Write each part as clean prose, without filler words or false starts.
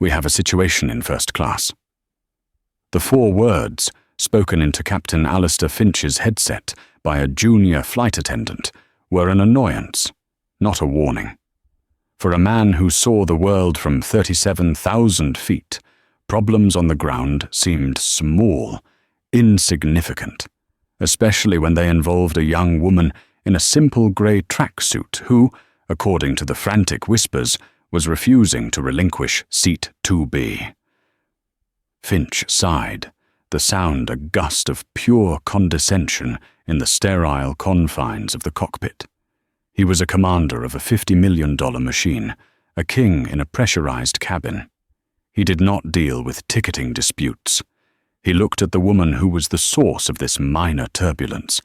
"We have a situation in first class." The 4 words, spoken into Captain Alistair Finch's headset by a junior flight attendant, were an annoyance, not a warning. For a man who saw the world from 37,000 feet, problems on the ground seemed small, insignificant, especially when they involved a young woman in a simple grey tracksuit who, according to the frantic whispers, was refusing to relinquish seat 2B. Finch sighed, the sound a gust of pure condescension in the sterile confines of the cockpit. He was a commander of a $50 million machine, a king in a pressurized cabin. He did not deal with ticketing disputes. He looked at the woman who was the source of this minor turbulence.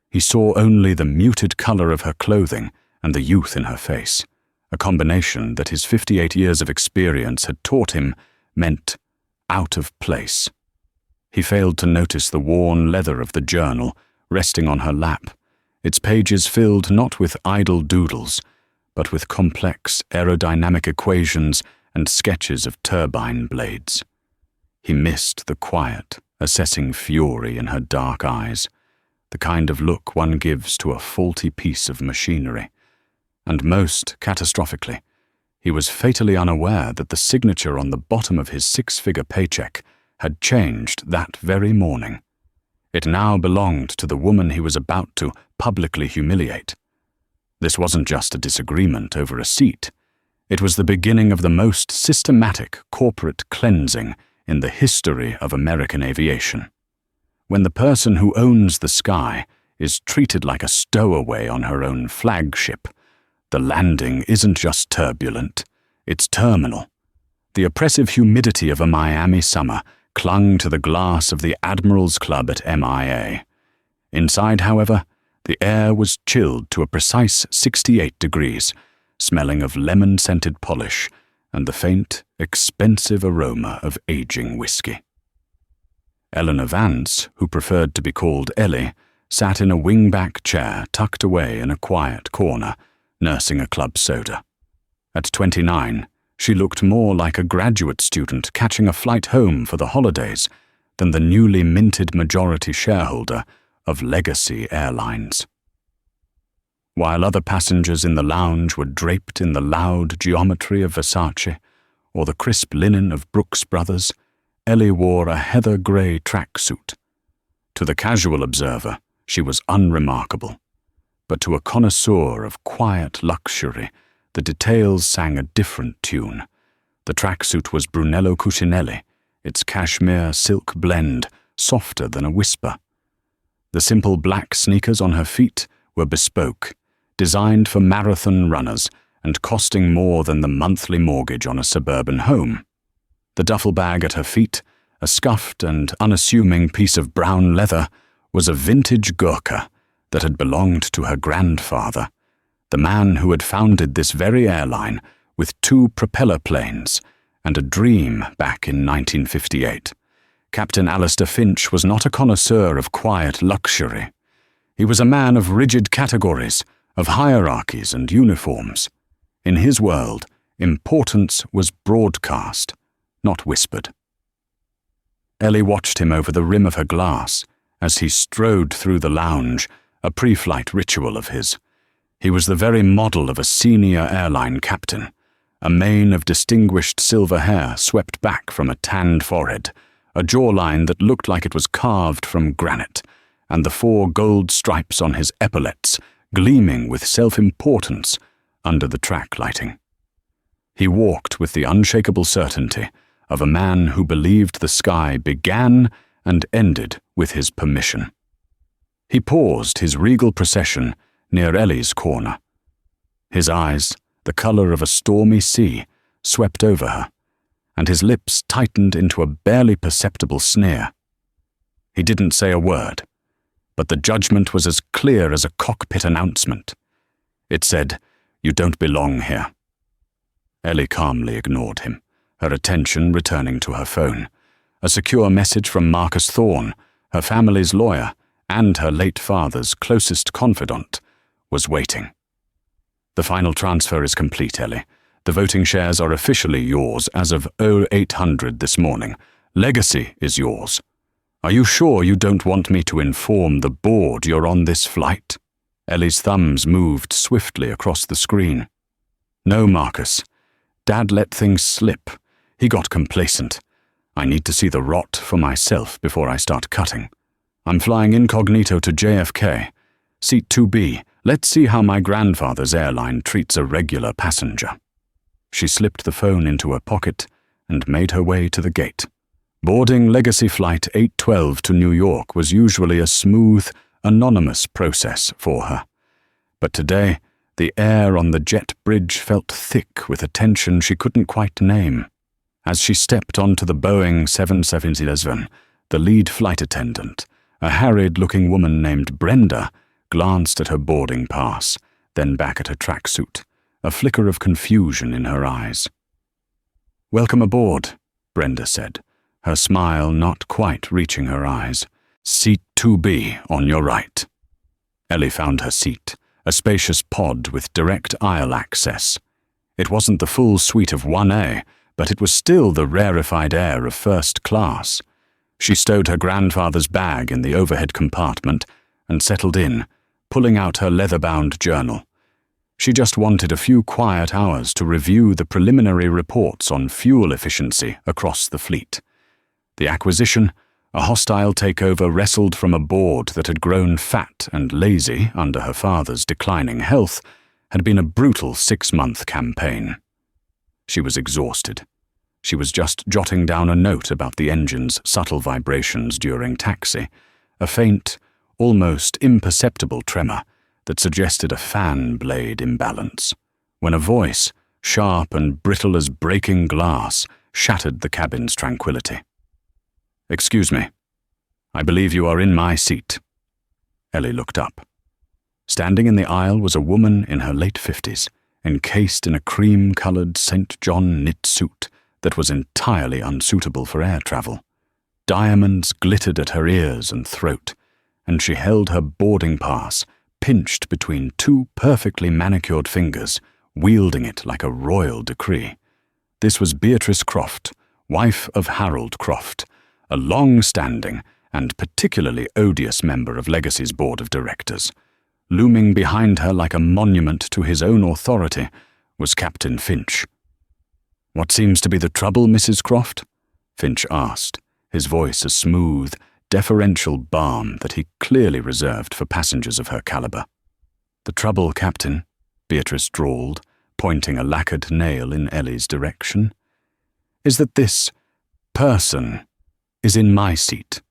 He saw only the muted color of her clothing and the youth in her face, a combination that his 58 years of experience had taught him meant out of place. He failed to notice the worn leather of the journal resting on her lap, its pages filled not with idle doodles, but with complex aerodynamic equations and sketches of turbine blades. He missed the quiet, assessing fury in her dark eyes, the kind of look one gives to a faulty piece of machinery. And most catastrophically, he was fatally unaware that the signature on the bottom of his 6-figure paycheck had changed that very morning. It now belonged to the woman he was about to publicly humiliate. This wasn't just a disagreement over a seat. It was the beginning of the most systematic corporate cleansing in the history of American aviation. When the person who owns the sky is treated like a stowaway on her own flagship, the landing isn't just turbulent, it's terminal. The oppressive humidity of a Miami summer clung to the glass of the Admiral's Club at MIA. Inside, however, the air was chilled to a precise 68 degrees, smelling of lemon-scented polish and the faint, expensive aroma of aging whiskey. Eleanor Vance, who preferred to be called Ellie, sat in a wing-back chair tucked away in a quiet corner, nursing a club soda. At 29, she looked more like a graduate student catching a flight home for the holidays than the newly minted majority shareholder of Legacy Airlines. While other passengers in the lounge were draped in the loud geometry of Versace or the crisp linen of Brooks Brothers, Ellie wore a heather grey tracksuit. To the casual observer, she was unremarkable, but to a connoisseur of quiet luxury, the details sang a different tune. The tracksuit was Brunello Cucinelli, its cashmere silk blend softer than a whisper. The simple black sneakers on her feet were bespoke, designed for marathon runners and costing more than the monthly mortgage on a suburban home. The duffel bag at her feet, a scuffed and unassuming piece of brown leather, was a vintage Gurkha that had belonged to her grandfather, the man who had founded this very airline with 2 propeller planes and a dream back in 1958. Captain Alistair Finch was not a connoisseur of quiet luxury. He was a man of rigid categories, of hierarchies and uniforms. In his world, importance was broadcast, not whispered. Ellie watched him over the rim of her glass as he strode through the lounge, a pre-flight ritual of his. He was the very model of a senior airline captain, a mane of distinguished silver hair swept back from a tanned forehead, a jawline that looked like it was carved from granite, and the 4 gold stripes on his epaulets gleaming with self-importance under the track lighting. He walked with the unshakable certainty of a man who believed the sky began and ended with his permission. He paused his regal procession near Ellie's corner. His eyes, the color of a stormy sea, swept over her, and his lips tightened into a barely perceptible sneer. He didn't say a word, but the judgment was as clear as a cockpit announcement. It said, "You don't belong here." Ellie calmly ignored him, her attention returning to her phone. A secure message from Marcus Thorne, her family's lawyer and her late father's closest confidant, was waiting. "The final transfer is complete, Ellie. The voting shares are officially yours as of 0800 this morning. Legacy is yours. Are you sure you don't want me to inform the board you're on this flight?" Ellie's thumbs moved swiftly across the screen. "No, Marcus. Dad let things slip. He got complacent. I need to see the rot for myself before I start cutting. I'm flying incognito to JFK. Seat 2B. Let's see how my grandfather's airline treats a regular passenger." She slipped the phone into her pocket and made her way to the gate. Boarding Legacy Flight 812 to New York was usually a smooth, anonymous process for her. But today, the air on the jet bridge felt thick with a tension she couldn't quite name. As she stepped onto the Boeing 777, the lead flight attendant, a harried-looking woman named Brenda, glanced at her boarding pass, then back at her tracksuit, a flicker of confusion in her eyes. "Welcome aboard," Brenda said, her smile not quite reaching her eyes. "Seat 2B on your right." Ellie found her seat, a spacious pod with direct aisle access. It wasn't the full suite of 1A, but it was still the rarefied air of first class. She stowed her grandfather's bag in the overhead compartment and settled in, pulling out her leather-bound journal. She just wanted a few quiet hours to review the preliminary reports on fuel efficiency across the fleet. The acquisition, a hostile takeover wrestled from a board that had grown fat and lazy under her father's declining health, had been a brutal 6-month campaign. She was exhausted. She was just jotting down a note about the engine's subtle vibrations during taxi, a faint, almost imperceptible tremor that suggested a fan blade imbalance, when a voice, sharp and brittle as breaking glass, shattered the cabin's tranquility. "Excuse me. I believe you are in my seat." Ellie looked up. Standing in the aisle was a woman in her late 50s, encased in a cream-colored St. John knit suit that was entirely unsuitable for air travel. Diamonds glittered at her ears and throat, and she held her boarding pass pinched between two perfectly manicured fingers, wielding it like a royal decree. This was Beatrice Croft, wife of Harold Croft, a long-standing and particularly odious member of Legacy's board of directors. Looming behind her like a monument to his own authority was Captain Finch. "What seems to be the trouble, Mrs. Croft?" Finch asked, his voice a smooth, deferential balm that he clearly reserved for passengers of her caliber. "The trouble, Captain," Beatrice drawled, pointing a lacquered nail in Ellie's direction, "is that this person is in my seat.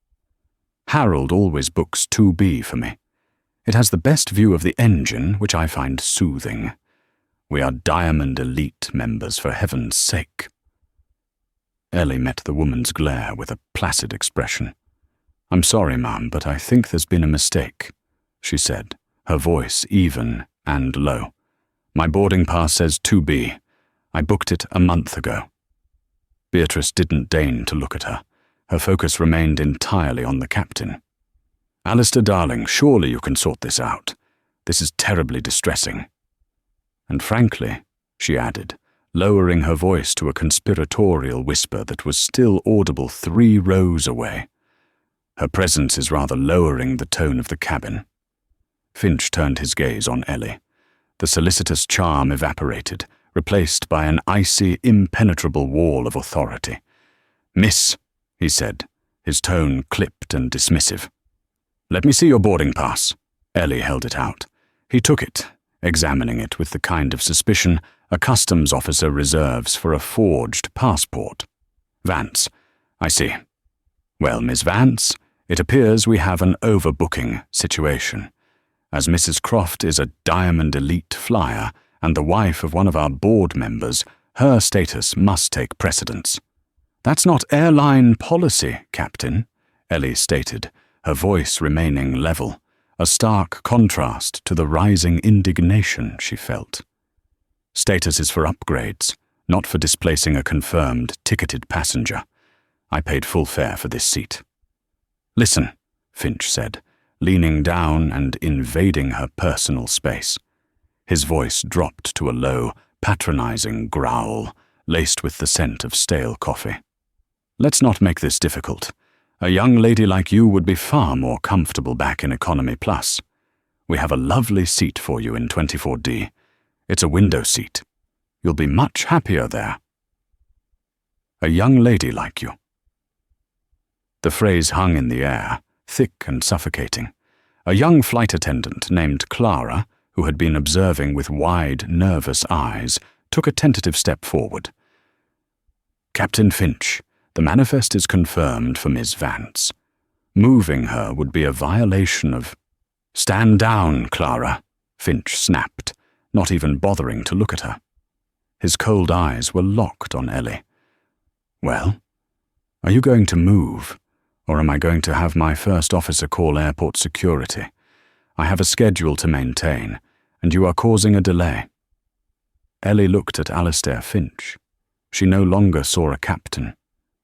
Harold always books 2B for me. It has the best view of the engine, which I find soothing. We are Diamond Elite members, for heaven's sake." Ellie met the woman's glare with a placid expression. "I'm sorry, ma'am, but I think there's been a mistake," she said, her voice even and low. "My boarding pass says 2B. I booked it a month ago." Beatrice didn't deign to look at her. Her focus remained entirely on the captain. "Alistair, darling, surely you can sort this out. This is terribly distressing. And frankly," she added, lowering her voice to a conspiratorial whisper that was still audible 3 rows away, "her presence is rather lowering the tone of the cabin." Finch turned his gaze on Ellie. The solicitous charm evaporated, replaced by an icy, impenetrable wall of authority. "Miss," he said, his tone clipped and dismissive. "Let me see your boarding pass." Ellie held it out. He took it, examining it with the kind of suspicion a customs officer reserves for a forged passport. "Vance, I see. Well, Miss Vance, it appears we have an overbooking situation. As Mrs. Croft is a Diamond Elite flyer and the wife of one of our board members, her status must take precedence." "That's not airline policy, Captain," Ellie stated, her voice remaining level, a stark contrast to the rising indignation she felt. "Status is for upgrades, not for displacing a confirmed, ticketed passenger. I paid full fare for this seat." "Listen," Finch said, leaning down and invading her personal space. His voice dropped to a low, patronizing growl, laced with the scent of stale coffee. "Let's not make this difficult. A young lady like you would be far more comfortable back in Economy Plus. We have a lovely seat for you in 24D. It's a window seat. You'll be much happier there." A young lady like you. The phrase hung in the air, thick and suffocating. A young flight attendant named Clara, who had been observing with wide, nervous eyes, took a tentative step forward. "Captain Finch, the manifest is confirmed for Miss Vance. Moving her would be a violation of—" "Stand down, Clara," Finch snapped, not even bothering to look at her. His cold eyes were locked on Ellie. "Well, are you going to move, or am I going to have my first officer call airport security? I have a schedule to maintain, and you are causing a delay." Ellie looked at Alistair Finch. She no longer saw a captain.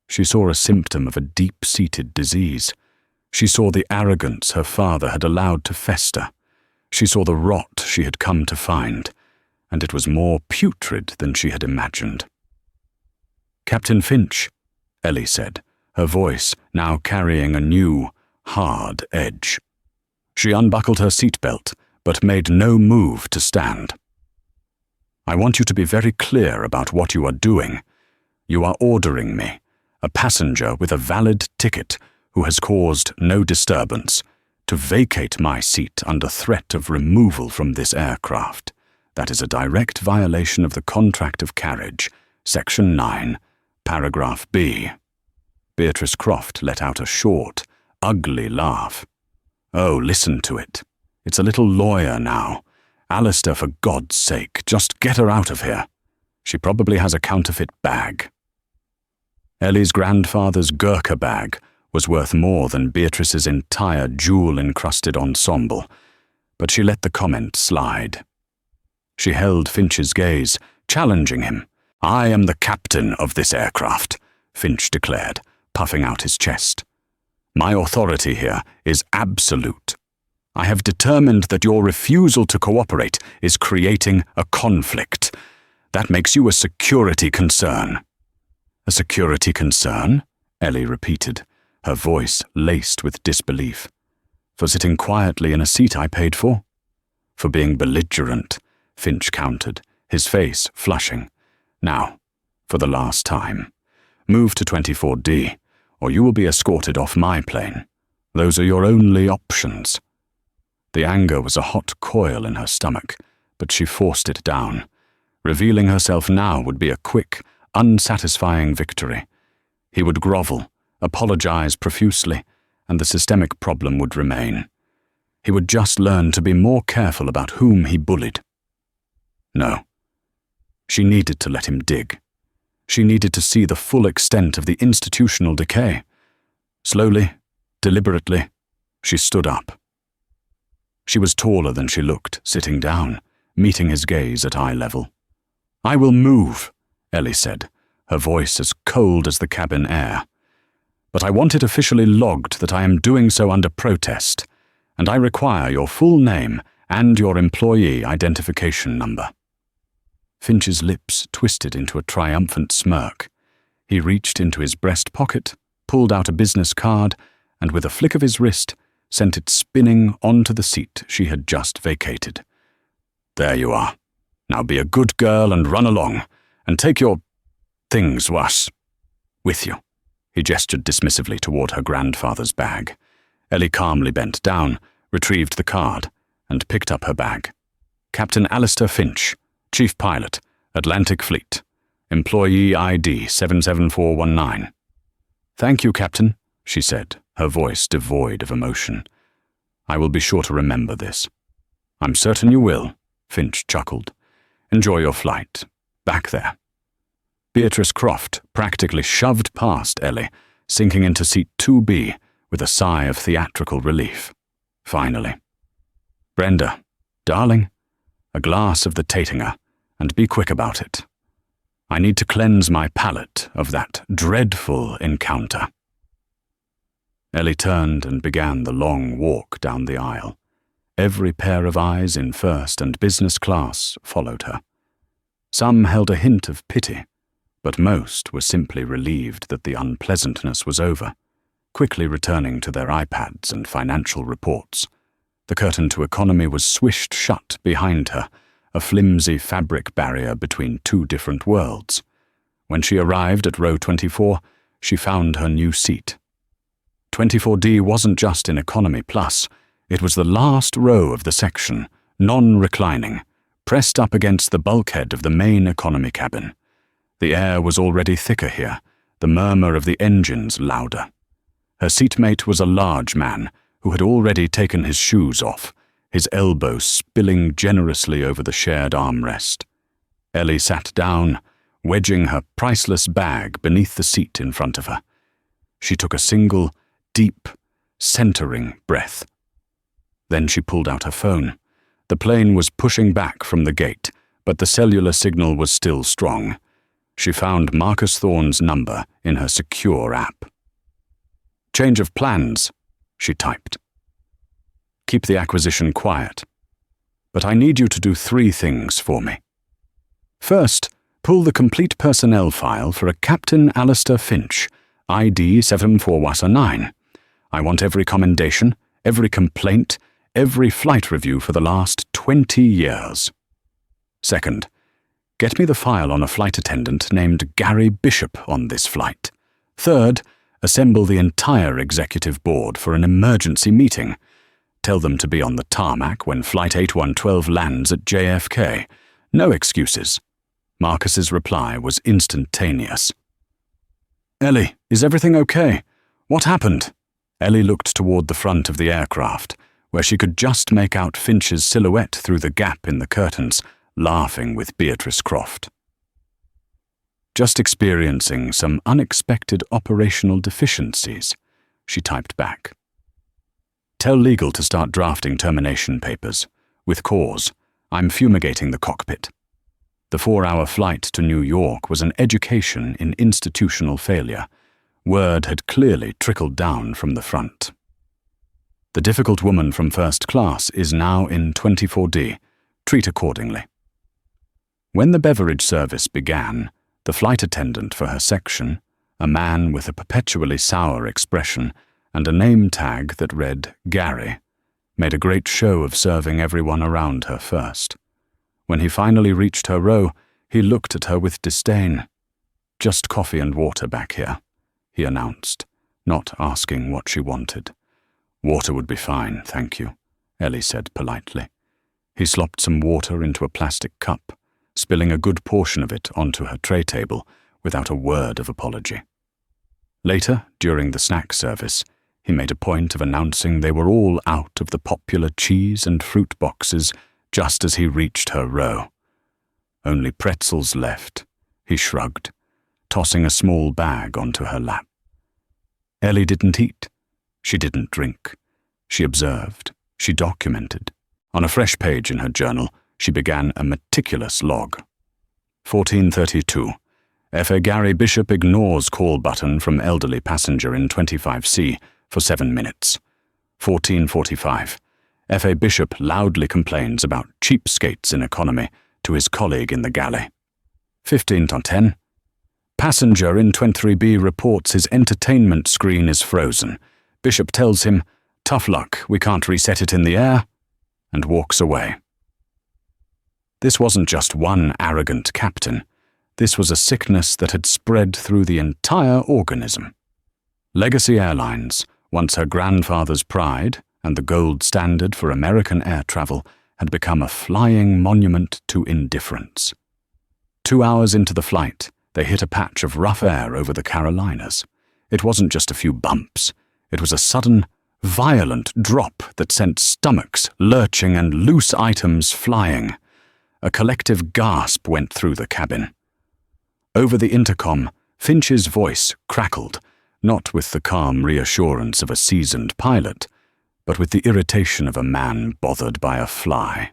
She saw a symptom of a deep-seated disease. She saw the arrogance her father had allowed to fester. She saw the rot she had come to find, and it was more putrid than she had imagined. "Captain Finch," Ellie said, her voice now carrying a new, hard edge. She unbuckled her seatbelt, but made no move to stand. "I want you to be very clear about what you are doing. You are ordering me, a passenger with a valid ticket who has caused no disturbance, to vacate my seat under threat of removal from this aircraft. That is a direct violation of the Contract of Carriage, Section 9, Paragraph B." Beatrice Croft let out a short, ugly laugh. "Oh, listen to it. It's a little lawyer now. Alistair, for God's sake, just get her out of here. She probably has a counterfeit bag." Ellie's grandfather's Gurkha bag was worth more than Beatrice's entire jewel-encrusted ensemble, but she let the comment slide. She held Finch's gaze, challenging him. "I am the captain of this aircraft," Finch declared, puffing out his chest. "My authority here is absolute. I have determined that your refusal to cooperate is creating a conflict. That makes you a security concern." "A security concern?" Ellie repeated, her voice laced with disbelief. "For sitting quietly in a seat I paid for?" "For being belligerent," Finch countered, his face flushing. "Now, for the last time, move to 24D, or you will be escorted off my plane. Those are your only options." The anger was a hot coil in her stomach, but she forced it down. Revealing herself now would be a quick, unsatisfying victory. He would grovel, apologize profusely, and the systemic problem would remain. He would just learn to be more careful about whom he bullied. No. She needed to let him dig. She needed to see the full extent of the institutional decay. Slowly, deliberately, she stood up. She was taller than she looked, sitting down, meeting his gaze at eye level. "I will move," Ellie said, her voice as cold as the cabin air. "But I want it officially logged that I am doing so under protest, and I require your full name and your employee identification number." Finch's lips twisted into a triumphant smirk. He reached into his breast pocket, pulled out a business card, and with a flick of his wrist, sent it spinning onto the seat she had just vacated. "There you are. Now be a good girl and run along, and take your things with you." He gestured dismissively toward her grandfather's bag. Ellie calmly bent down, retrieved the card, and picked up her bag. "Captain Alistair Finch, Chief Pilot, Atlantic Fleet. Employee ID 77419. "Thank you, Captain," she said, her voice devoid of emotion. "I will be sure to remember this." "I'm certain you will," Finch chuckled. "Enjoy your flight. Back there." Beatrice Croft practically shoved past Ellie, sinking into seat 2B with a sigh of theatrical relief. Finally. "Brenda, darling, a glass of the Taitinger, and be quick about it. I need to cleanse my palate of that dreadful encounter." Ellie turned and began the long walk down the aisle. Every pair of eyes in first and business class followed her. Some held a hint of pity, but most were simply relieved that the unpleasantness was over, quickly returning to their iPads and financial reports. The curtain to economy was swished shut behind her, a flimsy fabric barrier between two different worlds. When she arrived at row 24, she found her new seat. 24D wasn't just in Economy Plus, it was the last row of the section, non-reclining, pressed up against the bulkhead of the main economy cabin. The air was already thicker here, the murmur of the engines louder. Her seatmate was a large man who had already taken his shoes off, his elbows spilling generously over the shared armrest. Ellie sat down, wedging her priceless bag beneath the seat in front of her. She took a single, deep, centering breath. Then she pulled out her phone. The plane was pushing back from the gate, but the cellular signal was still strong. She found Marcus Thorne's number in her secure app. "Change of plans," she typed. "Keep the acquisition quiet. But I need you to do 3 things for me. First, pull the complete personnel file for a Captain Alistair Finch, ID 7419. I want every commendation, every complaint, every flight review for the last 20 years. Second, get me the file on a flight attendant named Gary Bishop on this flight. Third, assemble the entire executive board for an emergency meeting. Tell them to be on the tarmac when Flight 8112 lands at JFK. No excuses." Marcus's reply was instantaneous. "Ellie, is everything okay? What happened?" Ellie looked toward the front of the aircraft, where she could just make out Finch's silhouette through the gap in the curtains, laughing with Beatrice Croft. "Just experiencing some unexpected operational deficiencies," she typed back. "Tell legal to start drafting termination papers. With cause, I'm fumigating the cockpit." The 4-hour flight to New York was an education in institutional failure. Word had clearly trickled down from the front. "The difficult woman from first class is now in 24D. Treat accordingly." When the beverage service began, the flight attendant for her section, a man with a perpetually sour expression and a name tag that read Gary, made a great show of serving everyone around her first. When he finally reached her row, he looked at her with disdain. "Just coffee and water back here," he announced, not asking what she wanted. "Water would be fine, thank you," Ellie said politely. He slopped some water into a plastic cup, spilling a good portion of it onto her tray table without a word of apology. Later, during the snack service, he made a point of announcing they were all out of the popular cheese and fruit boxes just as he reached her row. "Only pretzels left," he shrugged, tossing a small bag onto her lap. Ellie didn't eat. She didn't drink. She observed. She documented. On a fresh page in her journal, she began a meticulous log. 1432. F.A. Gary Bishop ignores call button from elderly passenger in 25C for 7 minutes. 1445. F.A. Bishop loudly complains about cheapskates in economy to his colleague in the galley. 15:10. Passenger in 23B reports his entertainment screen is frozen. Bishop tells him, "Tough luck, we can't reset it in the air," and walks away. This wasn't just one arrogant captain. This was a sickness that had spread through the entire organism. Legacy Airlines, once her grandfather's pride and the gold standard for American air travel, had become a flying monument to indifference. 2 hours into the flight, they hit a patch of rough air over the Carolinas. It wasn't just a few bumps. It was a sudden, violent drop that sent stomachs lurching and loose items flying. A collective gasp went through the cabin. Over the intercom, Finch's voice crackled, not with the calm reassurance of a seasoned pilot, but with the irritation of a man bothered by a fly.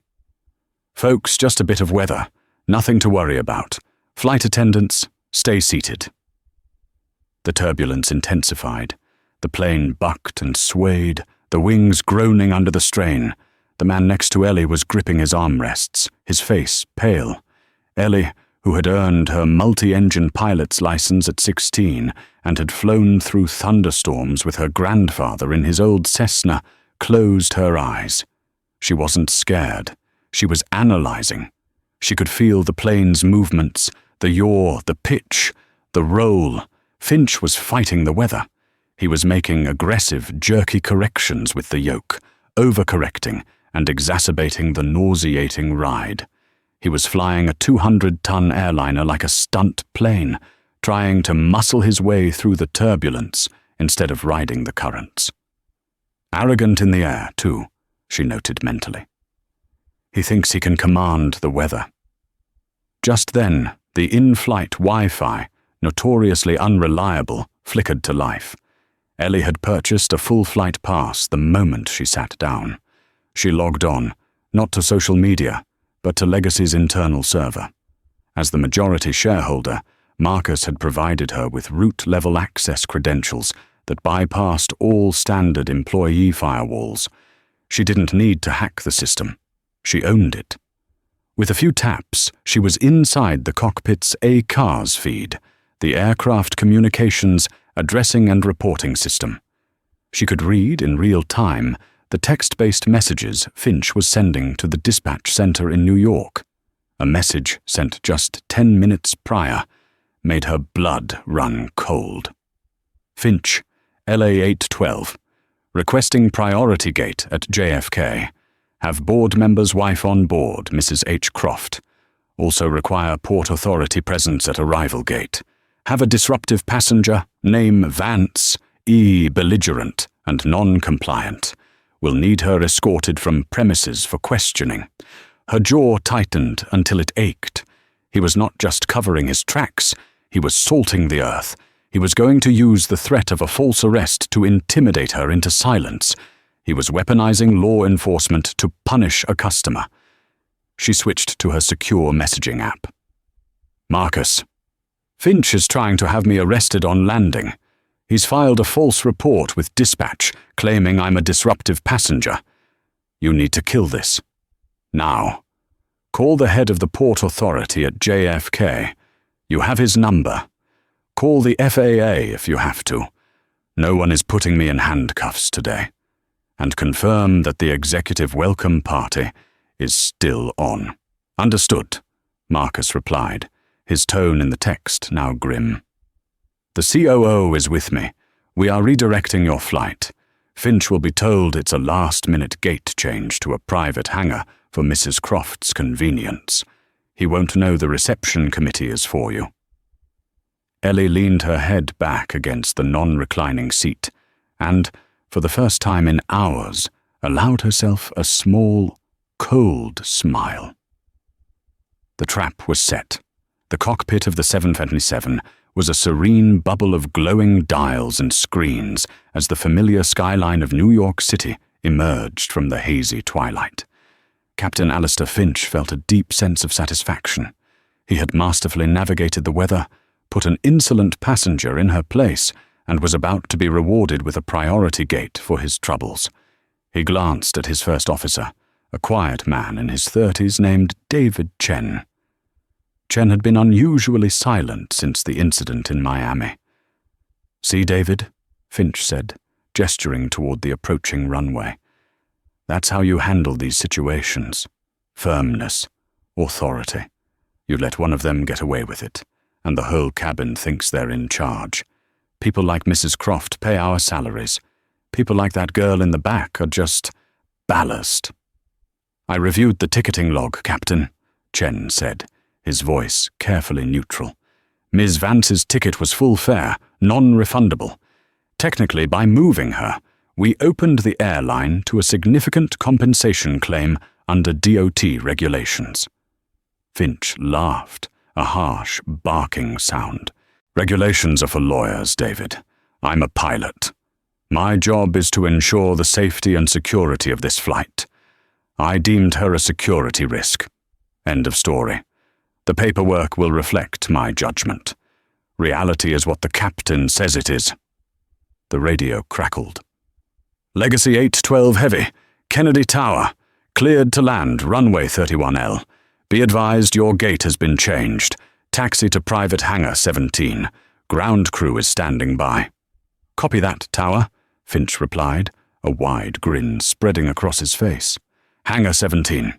"Folks, just a bit of weather. Nothing to worry about. Flight attendants, stay seated." The turbulence intensified. The plane bucked and swayed, the wings groaning under the strain. The man next to Ellie was gripping his armrests, his face pale. Ellie, who had earned her multi-engine pilot's license at 16 and had flown through thunderstorms with her grandfather in his old Cessna, closed her eyes. She wasn't scared. She was analyzing. She could feel the plane's movements, the yaw, the pitch, the roll. Finch was fighting the weather. He was making aggressive, jerky corrections with the yoke, overcorrecting and exacerbating the nauseating ride. He was flying a 200-ton airliner like a stunt plane, trying to muscle his way through the turbulence instead of riding the currents. Arrogant in the air, too, she noted mentally. He thinks he can command the weather. Just then, the in-flight Wi-Fi, notoriously unreliable, flickered to life. Ellie had purchased a full flight pass the moment she sat down. She logged on, not to social media, but to Legacy's internal server. As the majority shareholder, Marcus had provided her with root-level access credentials that bypassed all standard employee firewalls. She didn't need to hack the system. She owned it. With a few taps, she was inside the cockpit's ACARS feed, the Aircraft Communications Addressing and Reporting System. She could read in real time the text-based messages Finch was sending to the dispatch center in New York. A message sent just 10 minutes prior made her blood run cold. Finch, LA 812, requesting priority gate at JFK. Have board member's wife on board, Mrs. H. Croft. Also require Port Authority presence at arrival gate. Have a disruptive passenger, name Vance, E. belligerent and non-compliant. Will need her escorted from premises for questioning. Her jaw tightened until it ached. He was not just covering his tracks, he was salting the earth. He was going to use the threat of a false arrest to intimidate her into silence. He was weaponizing law enforcement to punish a customer. She switched to her secure messaging app. Marcus, Finch is trying to have me arrested on landing. He's filed a false report with dispatch, claiming I'm a disruptive passenger. You need to kill this. Now. Call the head of the Port Authority at JFK. You have his number. Call the FAA if you have to. No one is putting me in handcuffs today. And confirm that the executive welcome party is still on. Understood, Marcus replied, his tone in the text now grim. The COO is with me. We are redirecting your flight. Finch will be told it's a last-minute gate change to a private hangar for Mrs. Croft's convenience. He won't know the reception committee is for you. Ellie leaned her head back against the non-reclining seat and, for the first time in hours, allowed herself a small, cold smile. The trap was set. The cockpit of the 757 was a serene bubble of glowing dials and screens as the familiar skyline of New York City emerged from the hazy twilight. Captain Alistair Finch felt a deep sense of satisfaction. He had masterfully navigated the weather, put an insolent passenger in her place, and was about to be rewarded with a priority gate for his troubles. He glanced at his first officer, a quiet man in his 30s named David Chen. Chen had been unusually silent since the incident in Miami. See, David, Finch said, gesturing toward the approaching runway. That's how you handle these situations. Firmness, authority. You let one of them get away with it, and the whole cabin thinks they're in charge. People like Mrs. Croft pay our salaries. People like that girl in the back are just ballast. I reviewed the ticketing log, Captain, Chen said, his voice carefully neutral. Ms. Vance's ticket was full fare, non-refundable. Technically, by moving her, we opened the airline to a significant compensation claim under DOT regulations. Finch laughed, a harsh, barking sound. Regulations are for lawyers, David. I'm a pilot. My job is to ensure the safety and security of this flight. I deemed her a security risk. End of story. The paperwork will reflect my judgment. Reality is what the captain says it is. The radio crackled. Legacy 812 Heavy, Kennedy Tower, cleared to land, runway 31L. Be advised your gate has been changed. Taxi to Private Hangar 17. Ground crew is standing by. Copy that, Tower, Finch replied, a wide grin spreading across his face. Hangar 17.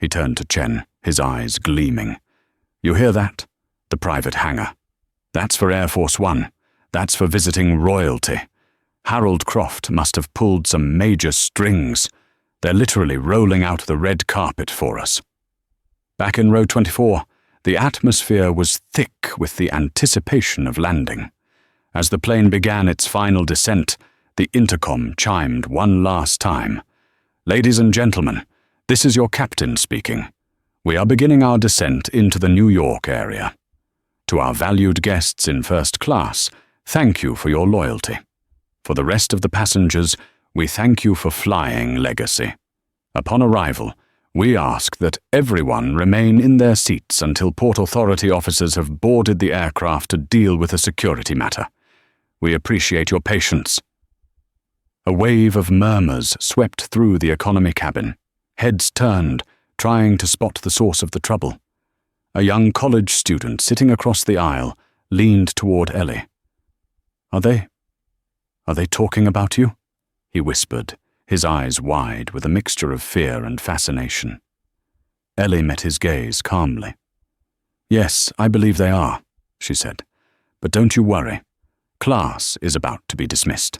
He turned to Chen, his eyes gleaming. You hear that? The private hangar. That's for Air Force One. That's for visiting royalty. Harold Croft must have pulled some major strings. They're literally rolling out the red carpet for us. Back in row 24, the atmosphere was thick with the anticipation of landing. As the plane began its final descent, the intercom chimed one last time. Ladies and gentlemen, this is your captain speaking. We are beginning our descent into the New York area. To our valued guests in first class, thank you for your loyalty. For the rest of the passengers, we thank you for flying Legacy. Upon arrival, we ask that everyone remain in their seats until Port Authority officers have boarded the aircraft to deal with a security matter. We appreciate your patience. A wave of murmurs swept through the economy cabin. Heads turned, trying to spot the source of the trouble. A young college student sitting across the aisle leaned toward Ellie. Are they talking about you? He whispered, his eyes wide with a mixture of fear and fascination. Ellie met his gaze calmly. Yes, I believe they are, she said. But don't you worry. Class is about to be dismissed.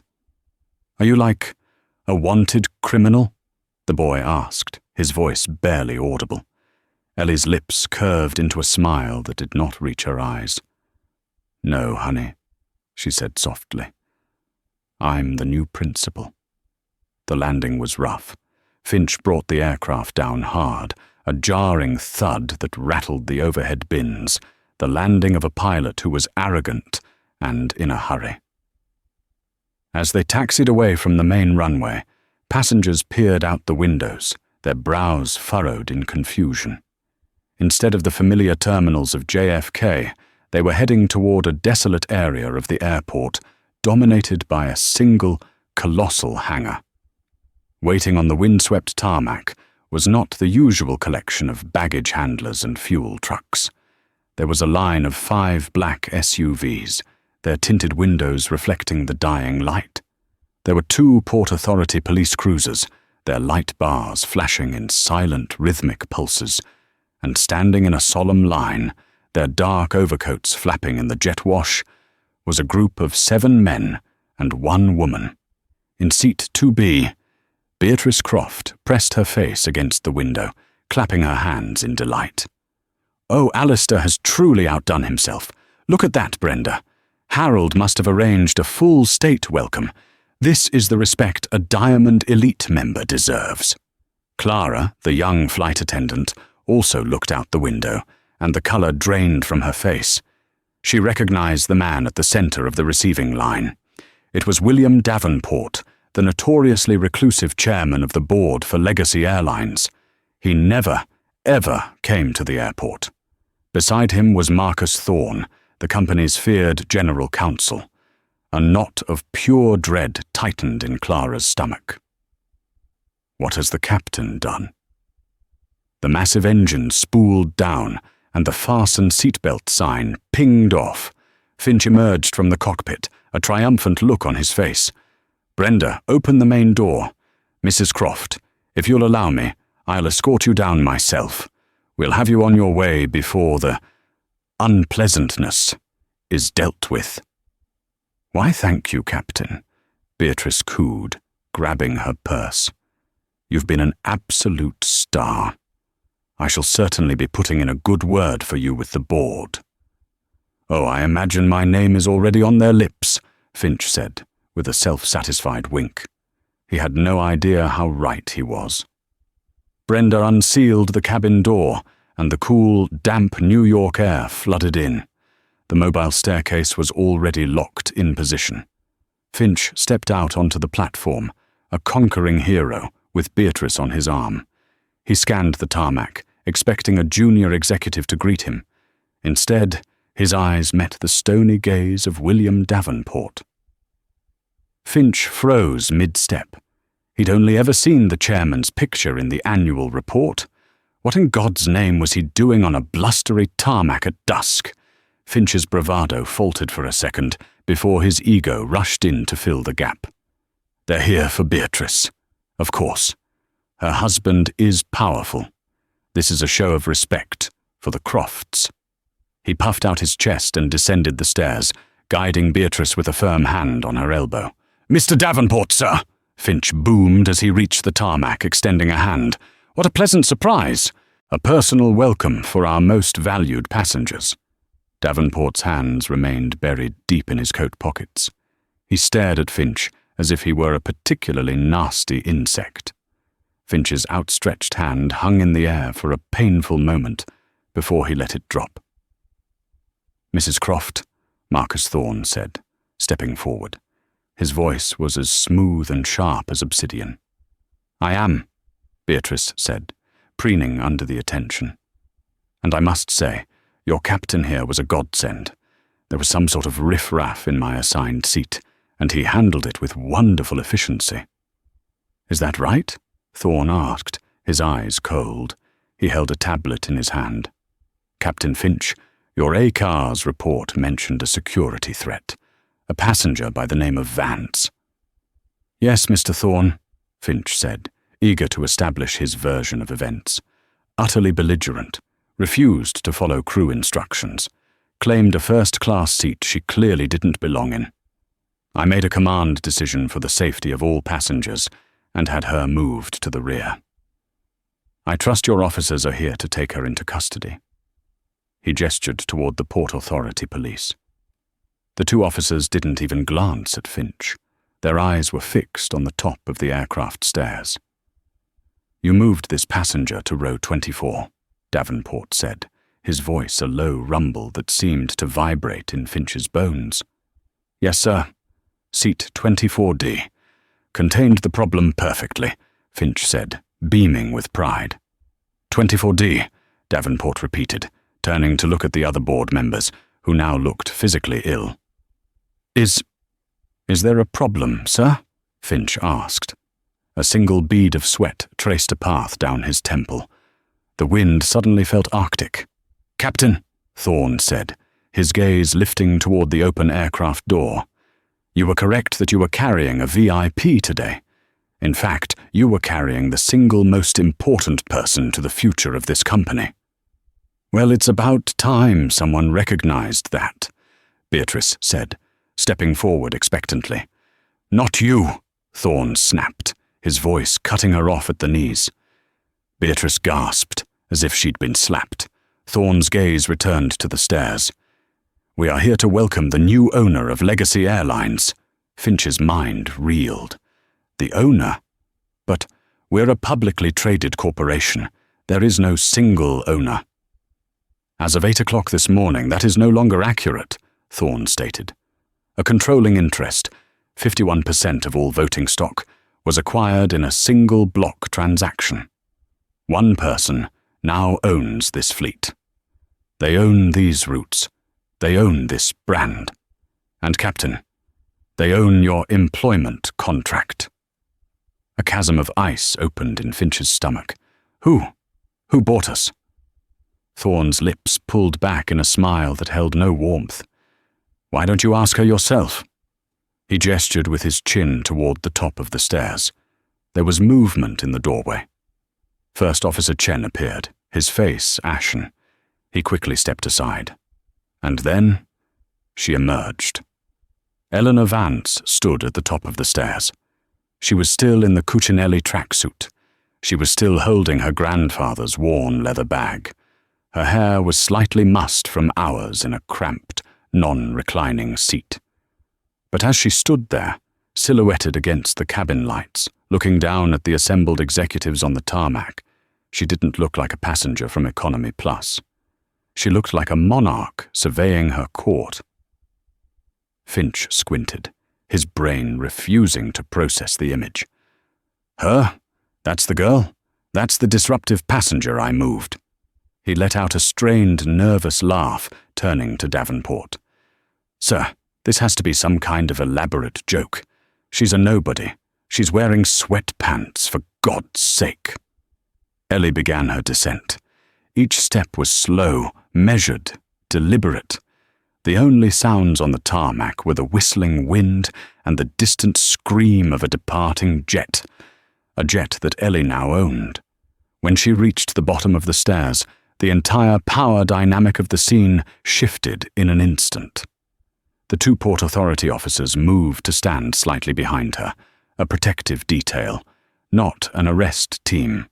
Are you like a wanted criminal? The boy asked, his voice barely audible. Ellie's lips curved into a smile that did not reach her eyes. No, honey, she said softly. I'm the new principal. The landing was rough. Finch brought the aircraft down hard, a jarring thud that rattled the overhead bins, the landing of a pilot who was arrogant and in a hurry. As they taxied away from the main runway, passengers peered out the windows, their brows furrowed in confusion. Instead of the familiar terminals of JFK, they were heading toward a desolate area of the airport, dominated by a single, colossal hangar. Waiting on the windswept tarmac was not the usual collection of baggage handlers and fuel trucks. There was a line of 5 black SUVs, their tinted windows reflecting the dying light. There were 2 Port Authority police cruisers, their light bars flashing in silent, rhythmic pulses, and standing in a solemn line, their dark overcoats flapping in the jet wash, was a group of 7 men and 1 woman. In seat 2B, Beatrice Croft pressed her face against the window, clapping her hands in delight. Oh, Alistair has truly outdone himself. Look at that, Brenda. Harold must have arranged a full state welcome. This is the respect a Diamond Elite member deserves. Clara, the young flight attendant, also looked out the window, and the color drained from her face. She recognized the man at the center of the receiving line. It was William Davenport, the notoriously reclusive chairman of the board for Legacy Airlines. He never, ever came to the airport. Beside him was Marcus Thorne, the company's feared general counsel. A knot of pure dread tightened in Clara's stomach. What has the captain done? The massive engine spooled down, and the fasten seatbelt sign pinged off. Finch emerged from the cockpit, a triumphant look on his face. Brenda, open the main door. Mrs. Croft, if you'll allow me, I'll escort you down myself. We'll have you on your way before the unpleasantness is dealt with. Why, thank you, Captain, Beatrice cooed, grabbing her purse. You've been an absolute star. I shall certainly be putting in a good word for you with the board. Oh, I imagine my name is already on their lips, Finch said, with a self-satisfied wink. He had no idea how right he was. Brenda unsealed the cabin door, and the cool, damp New York air flooded in. The mobile staircase was already locked in position. Finch stepped out onto the platform, a conquering hero, with Beatrice on his arm. He scanned the tarmac, expecting a junior executive to greet him. Instead, his eyes met the stony gaze of William Davenport. Finch froze mid-step. He'd only ever seen the chairman's picture in the annual report. What in God's name was he doing on a blustery tarmac at dusk? Finch's bravado faltered for a second before his ego rushed in to fill the gap. They're here for Beatrice. Of course. Her husband is powerful. This is a show of respect for the Crofts. He puffed out his chest and descended the stairs, guiding Beatrice with a firm hand on her elbow. "Mr. Davenport, sir!" Finch boomed as he reached the tarmac, extending a hand. "What a pleasant surprise! A personal welcome for our most valued passengers." Davenport's hands remained buried deep in his coat pockets. He stared at Finch as if he were a particularly nasty insect. Finch's outstretched hand hung in the air for a painful moment before he let it drop. "Mrs. Croft," Marcus Thorne said, stepping forward. His voice was as smooth and sharp as obsidian. "I am," Beatrice said, preening under the attention. "And I must say, your captain here was a godsend. There was some sort of riff-raff in my assigned seat, and he handled it with wonderful efficiency." "Is that right?" Thorne asked, his eyes cold. He held a tablet in his hand. "Captain Finch, your ACAR's report mentioned a security threat. A passenger by the name of Vance." "Yes, Mr. Thorne," Finch said, eager to establish his version of events. "Utterly belligerent, refused to follow crew instructions, claimed a first-class seat she clearly didn't belong in. I made a command decision for the safety of all passengers and had her moved to the rear. I trust your officers are here to take her into custody." He gestured toward the Port Authority police. The two officers didn't even glance at Finch. Their eyes were fixed on the top of the aircraft stairs. "You moved this passenger to row 24, Davenport said, his voice a low rumble that seemed to vibrate in Finch's bones. "Yes, sir. Seat 24D. Contained the problem perfectly," Finch said, beaming with pride. 24D, Davenport repeated, turning to look at the other board members, who now looked physically ill. Is there a problem, sir?" Finch asked. A single bead of sweat traced a path down his temple. The wind suddenly felt arctic. "Captain," Thorne said, his gaze lifting toward the open aircraft door. "You were correct that you were carrying a VIP today. In fact, you were carrying the single most important person to the future of this company." "Well, it's about time someone recognized that," Beatrice said, stepping forward expectantly. "Not you," Thorne snapped, his voice cutting her off at the knees. Beatrice gasped, as if she'd been slapped. Thorne's gaze returned to the stairs. "We are here to welcome the new owner of Legacy Airlines." Finch's mind reeled. "The owner? But we're a publicly traded corporation. There is no single owner." "As of 8 o'clock this morning, that is no longer accurate," Thorne stated. "A controlling interest, 51% of all voting stock, was acquired in a single block transaction. One person now owns this fleet. They own these routes. They own this brand. And, Captain, they own your employment contract." A chasm of ice opened in Finch's stomach. Who bought us?" Thorne's lips pulled back in a smile that held no warmth. "Why don't you ask her yourself?" He gestured with his chin toward the top of the stairs. There was movement in the doorway. First Officer Chen appeared, his face ashen. He quickly stepped aside. And then she emerged. Eleanor Vance stood at the top of the stairs. She was still in the Cucinelli tracksuit. She was still holding her grandfather's worn leather bag. Her hair was slightly mussed from hours in a cramped, non-reclining seat. But as she stood there, silhouetted against the cabin lights, looking down at the assembled executives on the tarmac, she didn't look like a passenger from Economy Plus. She looked like a monarch surveying her court. Finch squinted, his brain refusing to process the image. "Her? That's the girl? That's the disruptive passenger I moved." He let out a strained, nervous laugh, turning to Davenport. "Sir, this has to be some kind of elaborate joke. She's a nobody. She's wearing sweatpants, for God's sake." Ellie began her descent. Each step was slow, measured, deliberate. The only sounds on the tarmac were the whistling wind and the distant scream of a departing jet, a jet that Ellie now owned. When she reached the bottom of the stairs, the entire power dynamic of the scene shifted in an instant. The two Port Authority officers moved to stand slightly behind her, a protective detail, not an arrest team.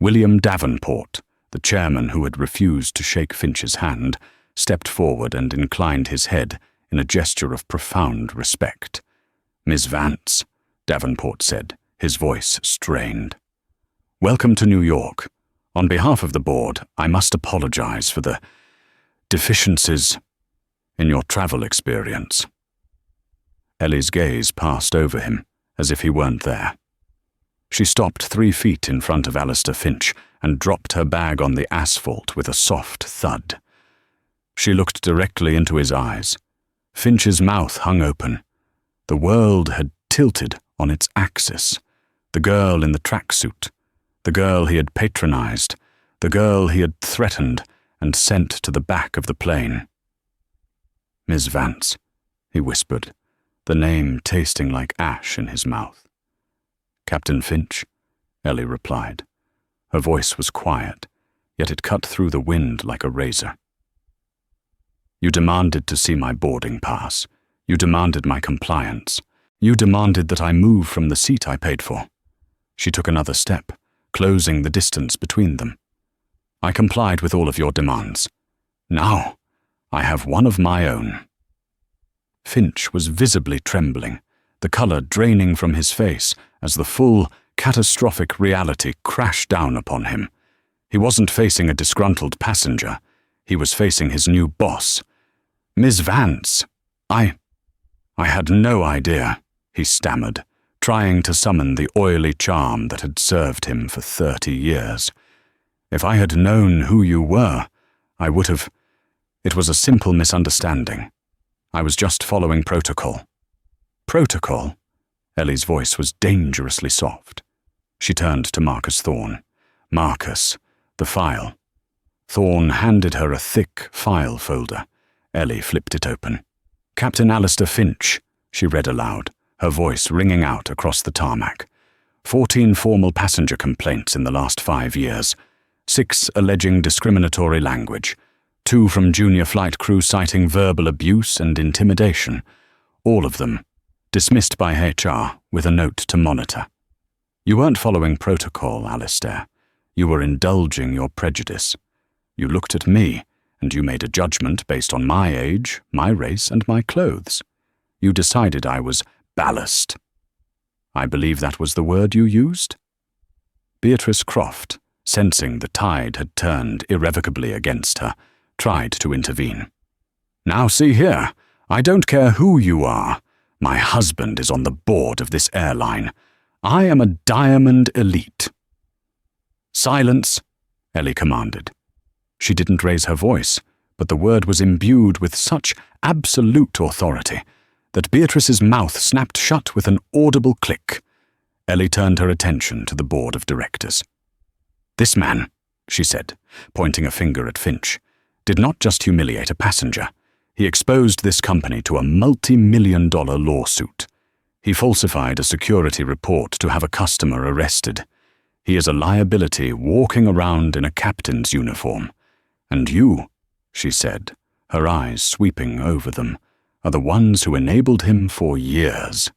William Davenport, the chairman who had refused to shake Finch's hand, stepped forward and inclined his head in a gesture of profound respect. "Miss Vance," Davenport said, his voice strained. "Welcome to New York. On behalf of the board, I must apologize for the deficiencies in your travel experience." Ellie's gaze passed over him, as if he weren't there. She stopped 3 feet in front of Alistair Finch and dropped her bag on the asphalt with a soft thud. She looked directly into his eyes. Finch's mouth hung open. The world had tilted on its axis. The girl in the tracksuit, the girl he had patronized, the girl he had threatened and sent to the back of the plane. "Miss Vance," he whispered, the name tasting like ash in his mouth. "Captain Finch," Ellie replied. Her voice was quiet, yet it cut through the wind like a razor. "You demanded to see my boarding pass. You demanded my compliance. You demanded that I move from the seat I paid for." She took another step, closing the distance between them. "I complied with all of your demands. Now, I have one of my own." Finch was visibly trembling, the color draining from his face as the full, catastrophic reality crashed down upon him. He wasn't facing a disgruntled passenger. He was facing his new boss. "Miss Vance, I had no idea," he stammered, trying to summon the oily charm that had served him for 30 years. "If I had known who you were, I would have. It was a simple misunderstanding. I was just following protocol." "Protocol?" Ellie's voice was dangerously soft. She turned to Marcus Thorne. "Marcus, the file." Thorne handed her a thick file folder. Ellie flipped it open. "Captain Alistair Finch," she read aloud, her voice ringing out across the tarmac. 14 formal passenger complaints in the last 5 years. 6 alleging discriminatory language. 2 from junior flight crew citing verbal abuse and intimidation. All of them dismissed by HR with a note to monitor. "You weren't following protocol, Alistair. You were indulging your prejudice. You looked at me, and you made a judgment based on my age, my race, and my clothes. You decided I was ballast. I believe that was the word you used?" Beatrice Croft, sensing the tide had turned irrevocably against her, tried to intervene. "Now see here, I don't care who you are. My husband is on the board of this airline. I am a diamond elite." "Silence," Ellie commanded. She didn't raise her voice, but the word was imbued with such absolute authority that Beatrice's mouth snapped shut with an audible click. Ellie turned her attention to the board of directors. "This man," she said, pointing a finger at Finch, "did not just humiliate a passenger. He exposed this company to a multi-million-dollar lawsuit. He falsified a security report to have a customer arrested. He is a liability walking around in a captain's uniform. And you," she said, her eyes sweeping over them, "are the ones who enabled him for years."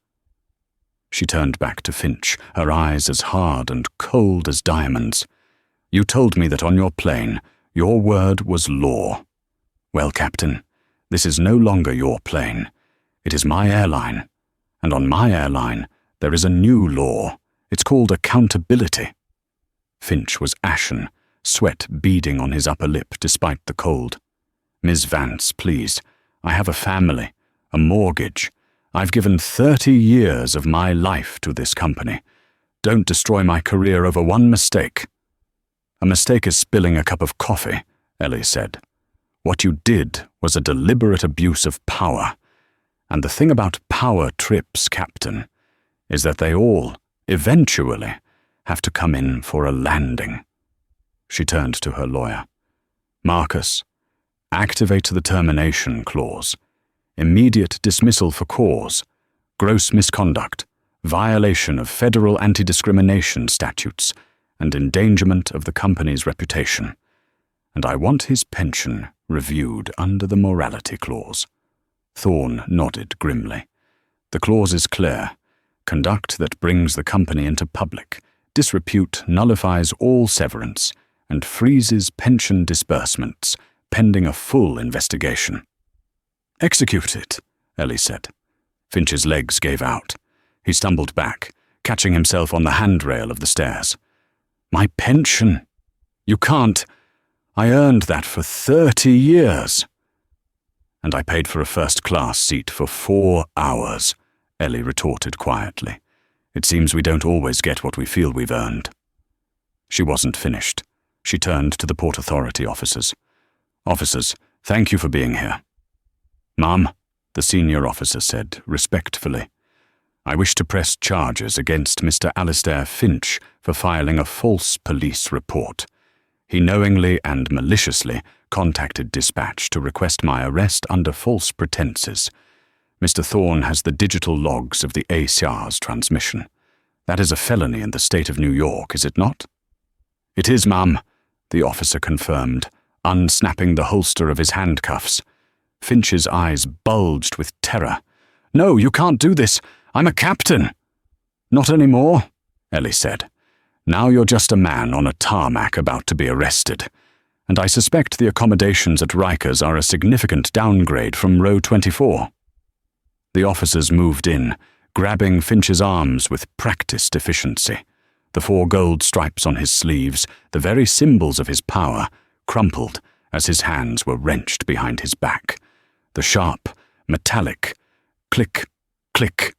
She turned back to Finch, her eyes as hard and cold as diamonds. "You told me that on your plane, your word was law. Well, Captain, this is no longer your plane. It is my airline. And on my airline, there is a new law. It's called accountability." Finch was ashen, sweat beading on his upper lip despite the cold. "Ms. Vance, please. I have a family, a mortgage. I've given 30 years of my life to this company. Don't destroy my career over one mistake." "A mistake is spilling a cup of coffee," Ellie said. "What you did was a deliberate abuse of power. And the thing about power trips, Captain, is that they all, eventually, have to come in for a landing." She turned to her lawyer. Marcus, activate the termination clause. Immediate dismissal for cause. Gross misconduct. Violation of federal anti-discrimination statutes. And endangerment of the company's reputation. And I want his pension reviewed under the morality clause. Thorne nodded grimly. The clause is clear. Conduct that brings the company into public disrepute nullifies all severance and freezes pension disbursements pending a full investigation. Execute it, Ellie said. Finch's legs gave out. He stumbled back, catching himself on the handrail of the stairs. My pension? You can't. I earned that for 30 years. And I paid for a first-class seat for 4 hours, Ellie retorted quietly. It seems we don't always get what we feel we've earned. She wasn't finished. She turned to the Port Authority officers. Officers, thank you for being here. Ma'am, the senior officer said respectfully, I wish to press charges against Mr. Alistair Finch for filing a false police report. He knowingly and maliciously contacted dispatch to request my arrest under false pretenses. Mr. Thorne has the digital logs of the ACR's transmission. That is a felony in the state of New York, is it not? It is, ma'am, the officer confirmed, unsnapping the holster of his handcuffs. Finch's eyes bulged with terror. No, you can't do this. I'm a captain. Not anymore, Ellie said. Now you're just a man on a tarmac about to be arrested. And I suspect the accommodations at Rikers are a significant downgrade from row 24. The officers moved in, grabbing Finch's arms with practiced efficiency. The 4 gold stripes on his sleeves, the very symbols of his power, crumpled as his hands were wrenched behind his back. The sharp, metallic click, click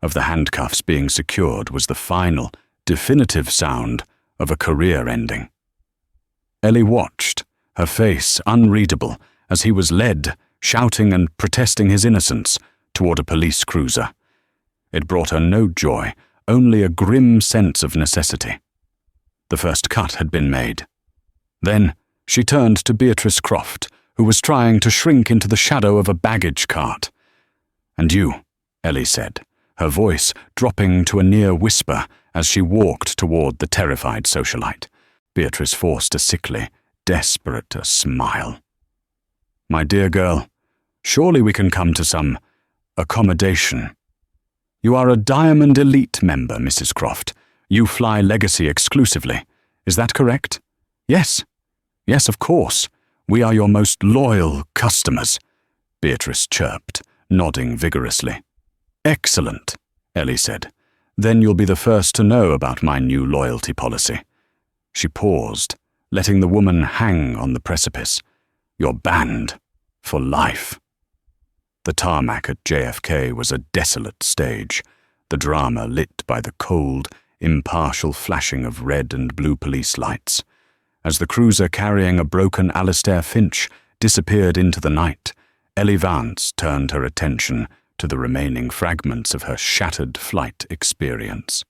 of the handcuffs being secured was the final, definitive sound of a career ending. Ellie watched, her face unreadable, as he was led, shouting and protesting his innocence, toward a police cruiser. It brought her no joy, only a grim sense of necessity. The first cut had been made. Then she turned to Beatrice Croft, who was trying to shrink into the shadow of a baggage cart. And you, Ellie said, her voice dropping to a near whisper as she walked toward the terrified socialite. Beatrice forced a sickly, desperate smile. My dear girl, surely we can come to some accommodation. You are a Diamond Elite member, Mrs. Croft. You fly Legacy exclusively. Is that correct? Yes. Yes, of course. We are your most loyal customers, Beatrice chirped, nodding vigorously. Excellent, Ellie said. Then you'll be the first to know about my new loyalty policy. She paused, letting the woman hang on the precipice. You're banned for life. The tarmac at JFK was a desolate stage, the drama lit by the cold, impartial flashing of red and blue police lights. As the cruiser carrying a broken Alistair Finch disappeared into the night, Ellie Vance turned her attention to the remaining fragments of her shattered flight experience.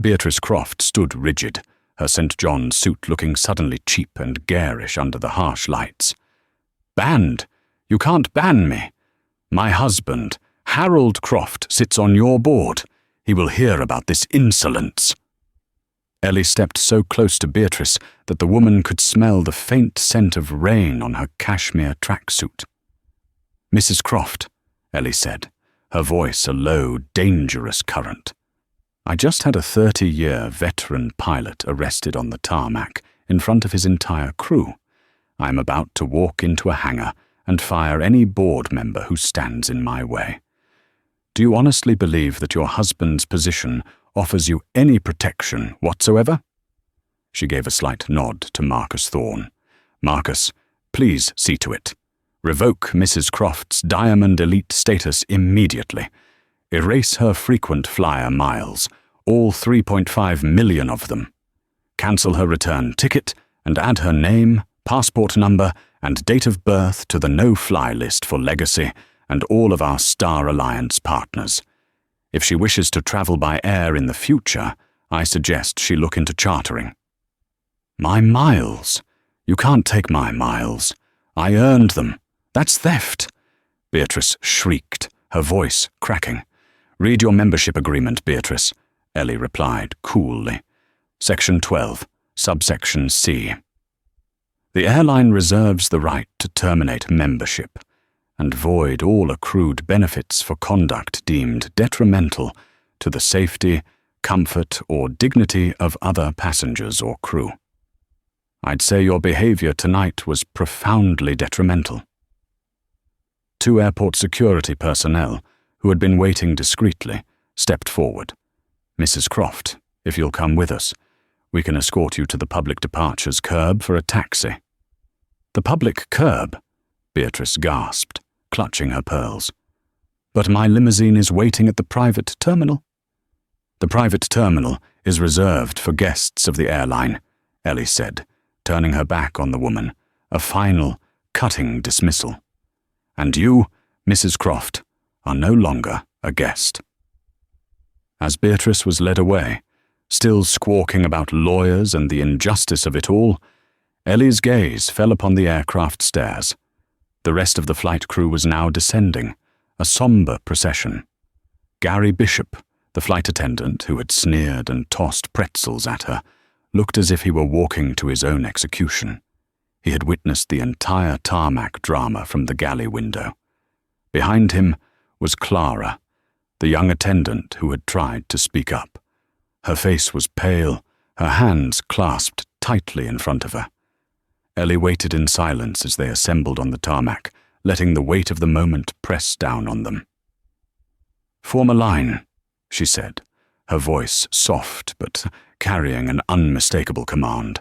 Beatrice Croft stood rigid, her St. John suit looking suddenly cheap and garish under the harsh lights. Banned? You can't ban me. My husband, Harold Croft, sits on your board. He will hear about this insolence. Ellie stepped so close to Beatrice that the woman could smell the faint scent of rain on her cashmere tracksuit. Mrs. Croft, Ellie said, her voice a low, dangerous current. I just had a 30-year veteran pilot arrested on the tarmac in front of his entire crew. I am about to walk into a hangar and fire any board member who stands in my way. Do you honestly believe that your husband's position offers you any protection whatsoever? She gave a slight nod to Marcus Thorne. Marcus, please see to it. Revoke Mrs. Croft's Diamond Elite status immediately. Erase her frequent flyer miles, all 3.5 million of them. Cancel her return ticket and add her name, passport number, and date of birth to the no-fly list for Legacy and all of our Star Alliance partners. If she wishes to travel by air in the future, I suggest she look into chartering. My miles? You can't take my miles. I earned them. That's theft, Beatrice shrieked, her voice cracking. Read your membership agreement, Beatrice, Ellie replied coolly. Section 12, subsection C. The airline reserves the right to terminate membership and void all accrued benefits for conduct deemed detrimental to the safety, comfort, or dignity of other passengers or crew. I'd say your behavior tonight was profoundly detrimental. 2 airport security personnel, who had been waiting discreetly, stepped forward. Mrs. Croft, if you'll come with us, we can escort you to the public departures curb for a taxi. The public curb? Beatrice gasped, clutching her pearls. But my limousine is waiting at the private terminal. The private terminal is reserved for guests of the airline, Ellie said, turning her back on the woman, a final, cutting dismissal. And you, Mrs. Croft, are no longer a guest. As Beatrice was led away, still squawking about lawyers and the injustice of it all, Ellie's gaze fell upon the aircraft stairs. The rest of the flight crew was now descending, a somber procession. Gary Bishop, the flight attendant who had sneered and tossed pretzels at her, looked as if he were walking to his own execution. He had witnessed the entire tarmac drama from the galley window. Behind him was Clara, the young attendant who had tried to speak up. Her face was pale, her hands clasped tightly in front of her. Ellie waited in silence as they assembled on the tarmac, letting the weight of the moment press down on them. "Form a line," she said, her voice soft but carrying an unmistakable command.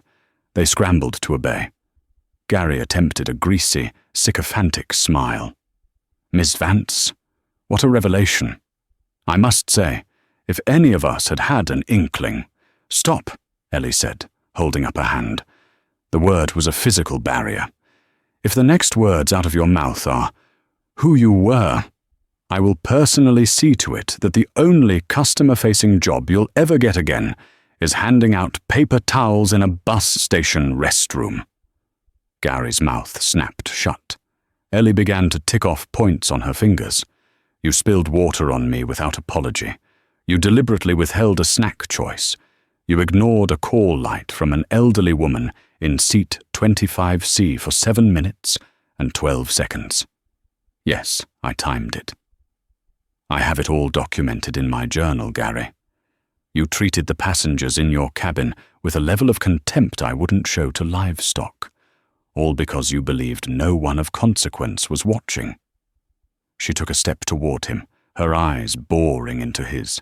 They scrambled to obey. Gary attempted a greasy, sycophantic smile. "Miss Vance? What a revelation. I must say, if any of us had had an inkling—" "Stop," Ellie said, holding up a hand. The word was a physical barrier. "If the next words out of your mouth are, 'who you were,' I will personally see to it that the only customer-facing job you'll ever get again is handing out paper towels in a bus station restroom." Gary's mouth snapped shut. Ellie began to tick off points on her fingers. "You spilled water on me without apology. You deliberately withheld a snack choice. You ignored a call light from an elderly woman in seat 25C for 7 minutes and 12 seconds. Yes, I timed it. I have it all documented in my journal, Gary. You treated the passengers in your cabin with a level of contempt I wouldn't show to livestock, all because you believed no one of consequence was watching." She took a step toward him, her eyes boring into his.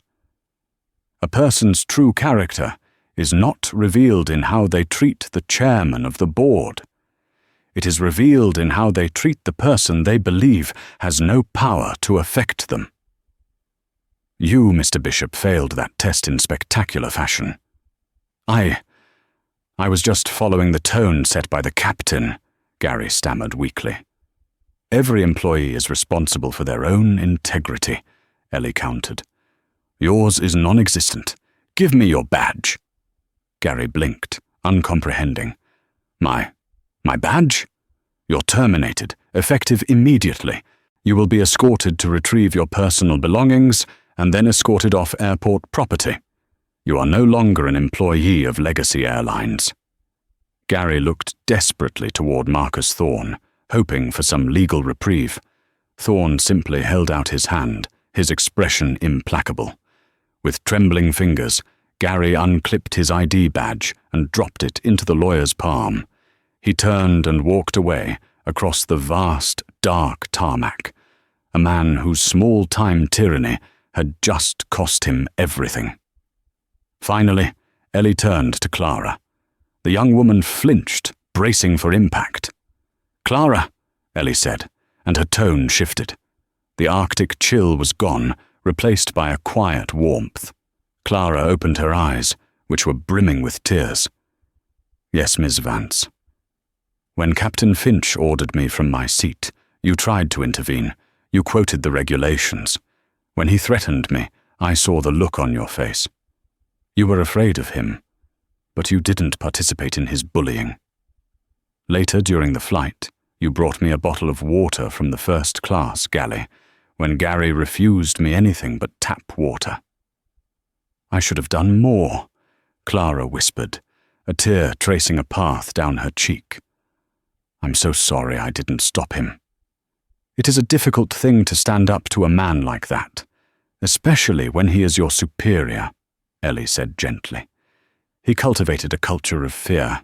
"A person's true character is not revealed in how they treat the chairman of the board. It is revealed in how they treat the person they believe has no power to affect them. You, Mr. Bishop, failed that test in spectacular fashion. I was just following the tone set by the captain," Gary stammered weakly. "Every employee is responsible for their own integrity," Ellie countered. "Yours is non-existent. Give me your badge." Gary blinked, uncomprehending. My badge? You're terminated, effective immediately. You will be escorted to retrieve your personal belongings and then escorted off airport property. You are no longer an employee of Legacy Airlines." Gary looked desperately toward Marcus Thorne, hoping for some legal reprieve. Thorne simply held out his hand, his expression implacable. With trembling fingers, Gary unclipped his ID badge and dropped it into the lawyer's palm. He turned and walked away across the vast, dark tarmac, a man whose small-time tyranny had just cost him everything. Finally, Ellie turned to Clara. The young woman flinched, bracing for impact. "Clara," Ellie said, and her tone shifted. The Arctic chill was gone, replaced by a quiet warmth. Clara opened her eyes, which were brimming with tears. "Yes, Miss Vance. When Captain Finch ordered me from my seat, you tried to intervene. You quoted the regulations. When he threatened me, I saw the look on your face. You were afraid of him. but you didn't participate in his bullying. Later during the flight, you brought me a bottle of water from the first-class galley, when Gary refused me anything but tap water. I should have done more, Clara whispered, a tear tracing a path down her cheek. I'm so sorry I didn't stop him. It is a difficult thing to stand up to a man like that, especially when he is your superior, Ellie said gently. He cultivated a culture of fear.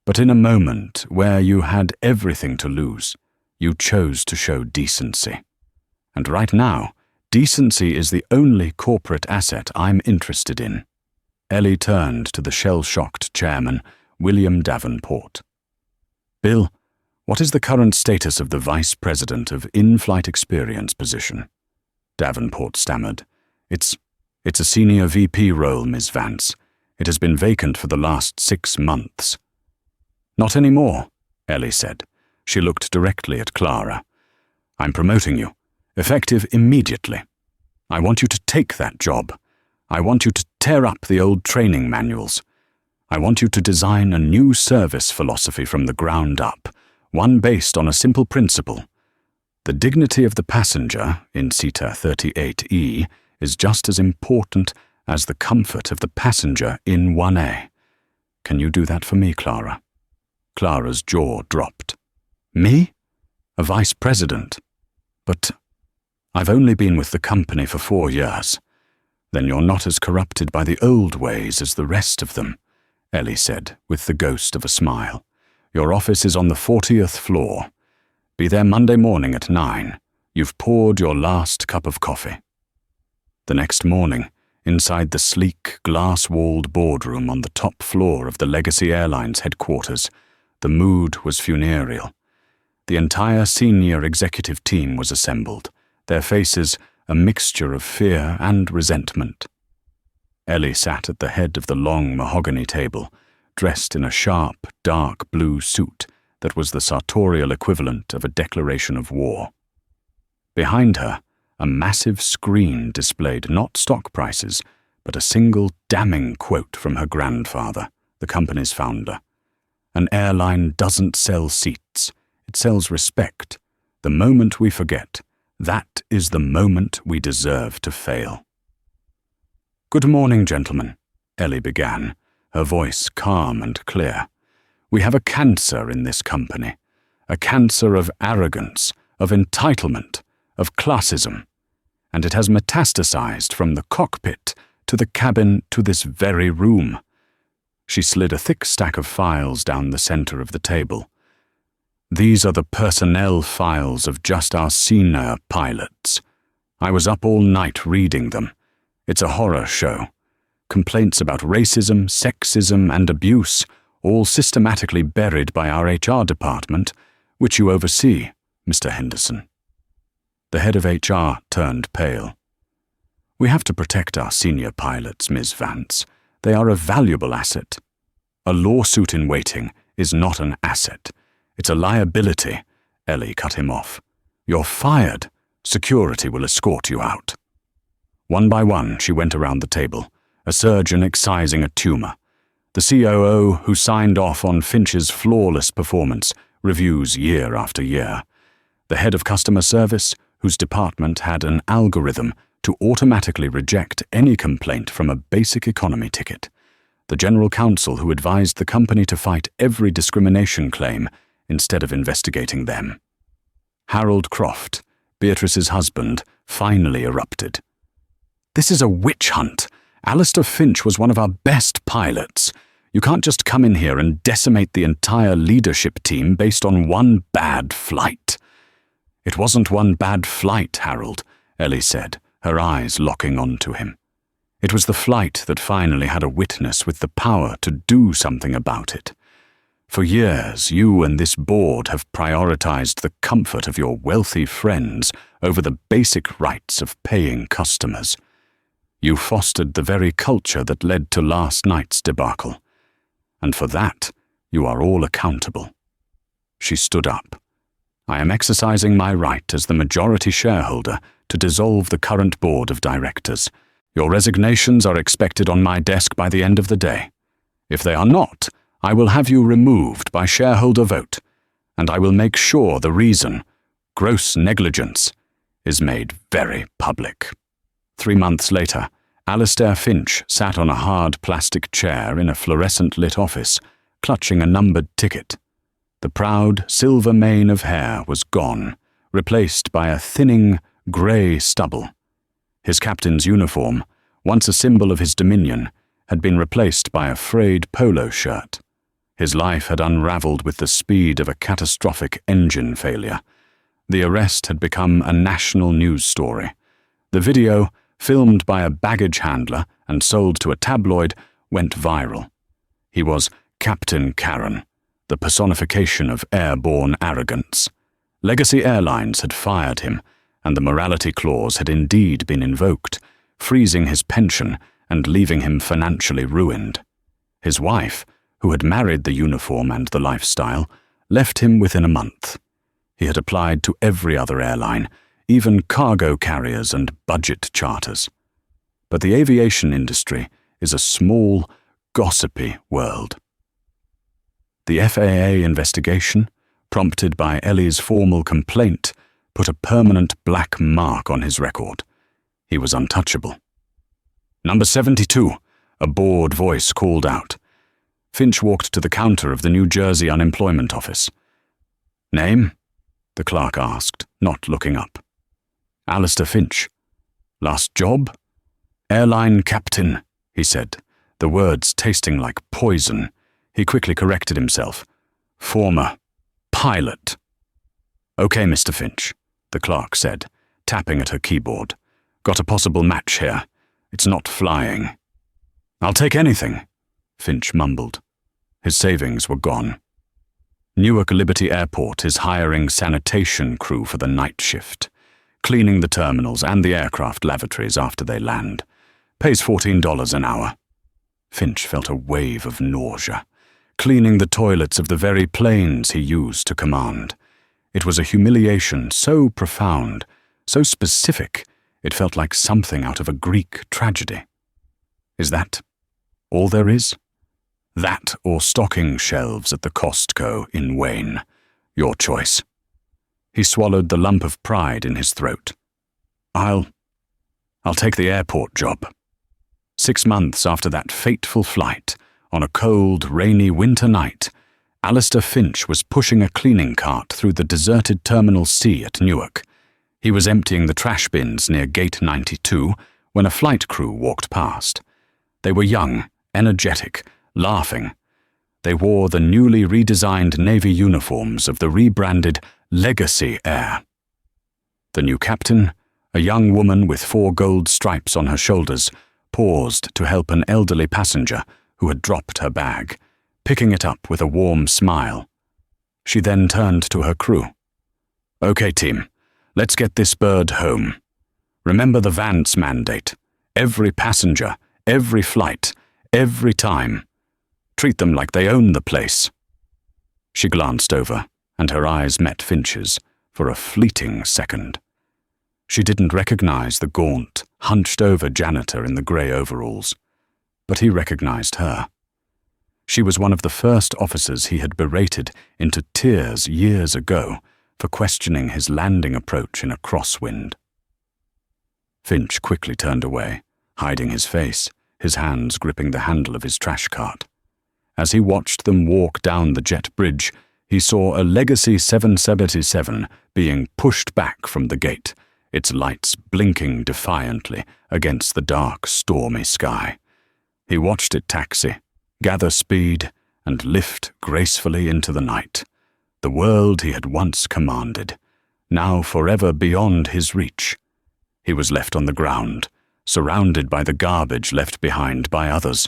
But in a moment where you had everything to lose, you chose to show decency. And right now, decency is the only corporate asset I'm interested in. Ellie turned to the shell-shocked chairman, William Davenport. Bill, what is the current status of the Vice President of In-Flight Experience position? Davenport stammered. It's a senior VP role, Ms. Vance. It has been vacant for the last 6 months. Not anymore, Ellie said. She looked directly at Clara. I'm promoting you, effective immediately. I want you to take that job. I want you to tear up the old training manuals. I want you to design a new service philosophy from the ground up, one based on a simple principle. The dignity of the passenger in SETA 38E is just as important as the comfort of the passenger in 1A. Can you do that for me, Clara? Clara's jaw dropped. Me? A vice president? But I've only been with the company for 4 years. Then you're not as corrupted by the old ways as the rest of them, Ellie said, with the ghost of a smile. Your office is on the 40th floor. Be there Monday morning at 9. You've poured your last cup of coffee. The next morning, inside the sleek, glass-walled boardroom on the top floor of the Legacy Airlines headquarters, the mood was funereal. The entire senior executive team was assembled, their faces a mixture of fear and resentment. Ellie sat at the head of the long mahogany table, dressed in a sharp, dark blue suit that was the sartorial equivalent of a declaration of war. Behind her, a massive screen displayed not stock prices, but a single damning quote from her grandfather, the company's founder. An airline doesn't sell seats, it sells respect. The moment we forget, that is the moment we deserve to fail. Good morning, gentlemen, Ellie began, her voice calm and clear. We have a cancer in this company, a cancer of arrogance, of entitlement, of classism, and it has metastasized from the cockpit to the cabin to this very room. She slid a thick stack of files down the center of the table. These are the personnel files of just our senior pilots. I was up all night reading them. It's a horror show. Complaints about racism, sexism, and abuse, all systematically buried by our HR department, which you oversee, Mr. Henderson. The head of HR turned pale. We have to protect our senior pilots, Ms. Vance. They are a valuable asset. A lawsuit in waiting is not an asset. It's a liability. Ellie cut him off. You're fired. Security will escort you out. One by one, she went around the table, a surgeon excising a tumor. The COO, who signed off on Finch's flawless performance, reviews year after year. The head of customer service, whose department had an algorithm to automatically reject any complaint from a basic economy ticket. The general counsel, who advised the company to fight every discrimination claim instead of investigating them. Harold Croft, Beatrice's husband, finally erupted. This is a witch hunt. Alistair Finch was one of our best pilots. You can't just come in here and decimate the entire leadership team based on one bad flight. It wasn't one bad flight, Harold, Ellie said, her eyes locking onto him. It was the flight that finally had a witness with the power to do something about it. For years, you and this board have prioritized the comfort of your wealthy friends over the basic rights of paying customers. You fostered the very culture that led to last night's debacle. And for that, you are all accountable. She stood up. I am exercising my right as the majority shareholder to dissolve the current board of directors. Your resignations are expected on my desk by the end of the day. If they are not, I will have you removed by shareholder vote, and I will make sure the reason, gross negligence, is made very public." 3 months later, Alistair Finch sat on a hard plastic chair in a fluorescent-lit office, clutching a numbered ticket. The proud silver mane of hair was gone, replaced by a thinning, grey stubble. His captain's uniform, once a symbol of his dominion, had been replaced by a frayed polo shirt. His life had unravelled with the speed of a catastrophic engine failure. The arrest had become a national news story. The video, filmed by a baggage handler and sold to a tabloid, went viral. He was Captain Karen, the personification of airborne arrogance. Legacy Airlines had fired him, and the morality clause had indeed been invoked, freezing his pension and leaving him financially ruined. His wife, who had married the uniform and the lifestyle, left him within a month. He had applied to every other airline, even cargo carriers and budget charters. But the aviation industry is a small, gossipy world. The FAA investigation, prompted by Ellie's formal complaint, put a permanent black mark on his record. He was untouchable. "Number 72, a bored voice called out. Finch walked to the counter of the New Jersey Unemployment Office. "Name?" the clerk asked, not looking up. "Alistair Finch." "Last job?" "Airline captain," he said, the words tasting like poison. He quickly corrected himself. "Former pilot." "Okay, Mr. Finch," the clerk said, tapping at her keyboard. "Got a possible match here. It's not flying." "I'll take anything," Finch mumbled. His savings were gone. Newark Liberty Airport is hiring sanitation crew for the night shift, cleaning the terminals and the aircraft lavatories after they land. Pays $14 an hour. Finch felt a wave of nausea, cleaning the toilets of the very planes he used to command. It was a humiliation so profound, so specific, it felt like something out of a Greek tragedy. Is that all there is? That or stocking shelves at the Costco in Wayne. Your choice. He swallowed the lump of pride in his throat. I'll take the airport job." 6 months after that fateful flight, on a cold, rainy winter night, Alistair Finch was pushing a cleaning cart through the deserted Terminal C at Newark. He was emptying the trash bins near Gate 92 when a flight crew walked past. They were young, energetic, laughing. They wore the newly redesigned Navy uniforms of the rebranded Legacy Air. The new captain, a young woman with 4 gold stripes on her shoulders, paused to help an elderly passenger who had dropped her bag, picking it up with a warm smile. She then turned to her crew. "Okay, team, let's get this bird home. Remember the Vance mandate. Every passenger, every flight, every time. Treat them like they own the place." She glanced over, and her eyes met Finch's for a fleeting second. She didn't recognize the gaunt, hunched-over janitor in the grey overalls, but he recognized her. She was one of the first officers he had berated into tears years ago for questioning his landing approach in a crosswind. Finch quickly turned away, hiding his face, his hands gripping the handle of his trash cart. As he watched them walk down the jet bridge, he saw a Legacy 777 being pushed back from the gate, its lights blinking defiantly against the dark, stormy sky. He watched it taxi, gather speed, and lift gracefully into the night. The world he had once commanded, now forever beyond his reach. He was left on the ground, surrounded by the garbage left behind by others.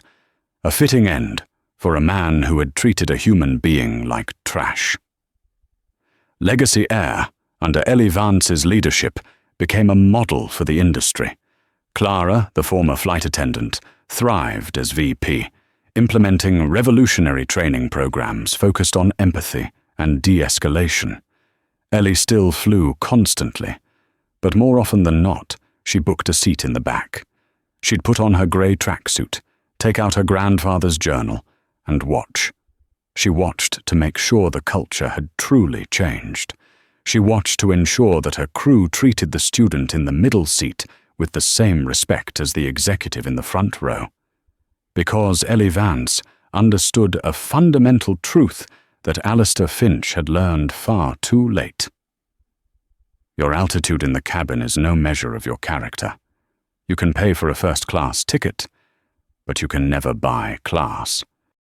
A fitting end for a man who had treated a human being like trash. Legacy Air, under Ellie Vance's leadership, became a model for the industry. Clara, the former flight attendant, thrived as VP, implementing revolutionary training programs focused on empathy and de-escalation. Ellie still flew constantly, but more often than not, she booked a seat in the back. She'd put on her grey tracksuit, take out her grandfather's journal, and watch. She watched to make sure the culture had truly changed. She watched to ensure that her crew treated the student in the middle seat with the same respect as the executive in the front row. Because Ellie Vance understood a fundamental truth that Alistair Finch had learned far too late. Your altitude in the cabin is no measure of your character. You can pay for a first-class ticket, but you can never buy class.